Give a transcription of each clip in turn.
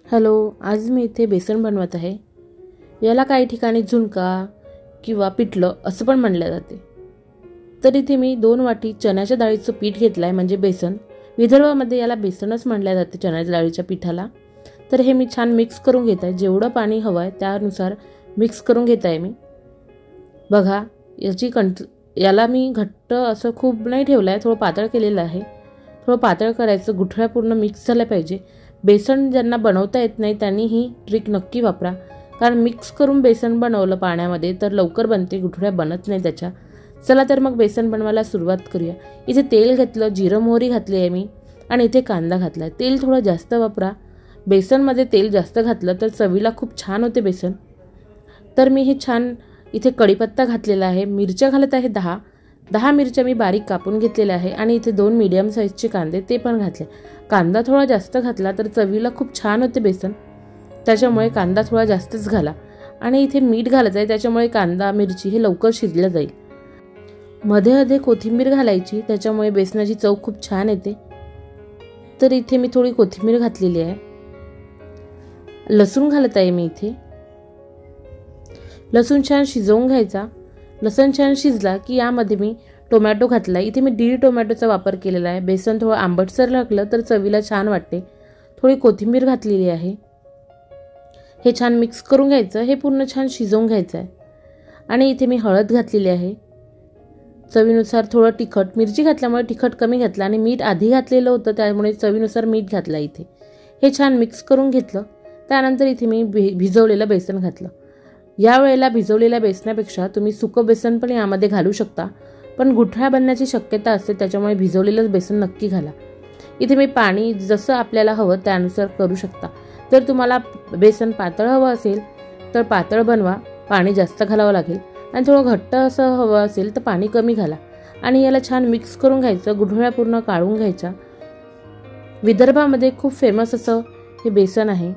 Hello, आज मी इथे बेसन बनवत आहे। याला काही ठिकाणी झुणका किंवा पिठलं असं पण म्हणले जाते। तर इथे मी 2 वाटी चण्याच्या डाळीचं पीठ घेतलंय, म्हणजे बेसन। विदर्भामध्ये याला बेसनच म्हणले जाते, चण्याच्या डाळीच्या पिठाला। तर हे मी छान मिक्स करून घेत आहे। जेवढं पाणी हवंय त्यानुसार मिक्स करून घेत आहे मी। बघा, याला मी घट्ट असं खूप नाही ठेवलंय, थोडं पातळ केलेलं आहे। थोडं पातळ करायचं, गुठळ्या पूर्ण मिक्स झाल्या पाहिजे। बेसन ज्यांना बनवता येत नाही त्यांनी ही ट्रिक नक्की वापरा, कारण मिक्स करून बेसन बनवलं पाण्यामध्ये तर लवकर बनते, गुठळ्या बनत नाही त्याच्या। चला तर मग बेसन बनवायला सुरुवात करूया। इथे तेल घेतलं, जिरं मोहरी घातली आहे मी, आणि इथे कांदा घातलाय। तेल थोडं जास्त वापरा, बेसनमध्ये तेल जास्त घातलं तर चवीला खूप छान होते बेसन। तर मी हे छान इथे कढीपत्ता घातलेला आहे, मिरच्या घालत आहे 10 मिरच्या मी बारीक कापून घेतलेल्या आहे, आणि इथे 2 मीडियम साईजचे कांदे ते पण घातले। कांदा थोडा जास्त घातला तर चवीला खूप छान होते बेसन, त्याच्यामुळे कांदा थोडा जास्तच घाला। आणि इथे मीठ घालत आहे, त्याच्यामुळे कांदा मिरची हे लवकर शिजलं जाईल। मध्ये कोथिंबीर घालायची, त्याच्यामुळे बेसनाची चव खूप छान येते। तर इथे मी थोडी कोथिंबीर घातलेली आहे। लसूण घालत आहे मी इथे। लसूण छान शिजवून घ्यायचा। लसूण छान शिजला की यामध्ये मी टोमॅटो घातला। इथे मी 1.5 टोमॅटोचा वापर केलेला आहे। बेसन थोडं आंबटसर लागलं तर चवीला छान वाटते। थोडी कोथिंबीर घातलेली आहे। हे छान मिक्स करून घ्यायचं, हे पूर्ण छान शिजवून घ्यायचं आहे। आणि इथे मी हळद घातलेली आहे, चवीनुसार थोडं तिखट। मिरची घातल्यामुळे तिखट कमी घातलं, आणि मीठ आधी घातलेलं होतं त्यामुळे चवीनुसार मीठ घातलं इथे। हे छान मिक्स करून घेतलं। त्यानंतर इथे मी भिजवलेलं बेसन घातलं। या वेळेला भिजवलेल्या बेसनापेक्षा तुम्ही सुकं बेसन पण यामध्ये घालू शकता, पण गुठळ्या बनण्याची शक्यता असते, त्याच्यामुळे भिजवलेलं बेसन नक्की घाला। इथे मी पाणी जसं आपल्याला हवं त्यानुसार करू शकता। जर तुम्हाला बेसन पातळ हवं असेल तर पातळ बनवा, पाणी जास्त घालावं लागेल। आणि थोडं घट्ट असं हवं असेल तर पाणी कमी घाला। आणि याला छान मिक्स करून घ्यायचं, गुठळ्या पूर्ण काढून घ्यायच्या। विदर्भामध्ये खूप फेमस असं हे बेसन आहे,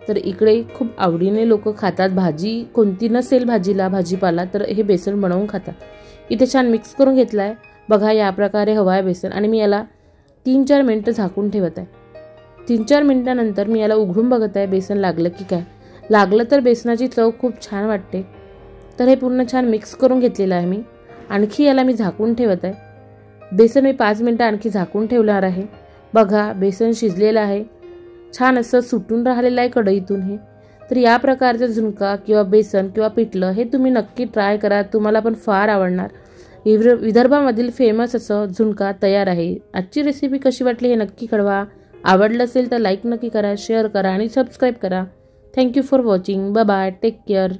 तर इकडे खूप आवडीने लोक खातात। भाजी कोणती नसेल भाजीला भाजीपाला तर हे बेसन बनवून खातात। इथे छान मिक्स करून घेतलाय। बघा, या प्रकारे हवं आहे बेसन, आणि मी याला 3-4 मिनिटं झाकून ठेवत आहे। 3-4 मिनिटानंतर मी याला उघडून बघत आहे, बेसन लागलं की काय। लागलं तर बेसनाची चव खूप छान वाटते। तर हे पूर्ण छान मिक्स करून घेतलेलं आहे मी। आणखी याला मी झाकून ठेवत आहे। बेसन मी 5 मिनिटं आणखी झाकून ठेवणार आहे। बघा, बेसन शिजलेलं आहे, छान असं सुटून राहिलेलं आहे कढईतून हे। तर या प्रकारचं झुणका किंवा बेसन किंवा पिठलं हे तुम्ही नक्की ट्राय करा, तुम्हाला पण फार आवडणार। विदर्भामधील फेमस असं झुणका तयार आहे। आजची रेसिपी कशी वाटली हे नक्की कळवा। आवडलं असेल तर लाईक नक्की करा, शेअर करा आणि सबस्क्राईब करा। Thank you for watching. Bye bye, take care.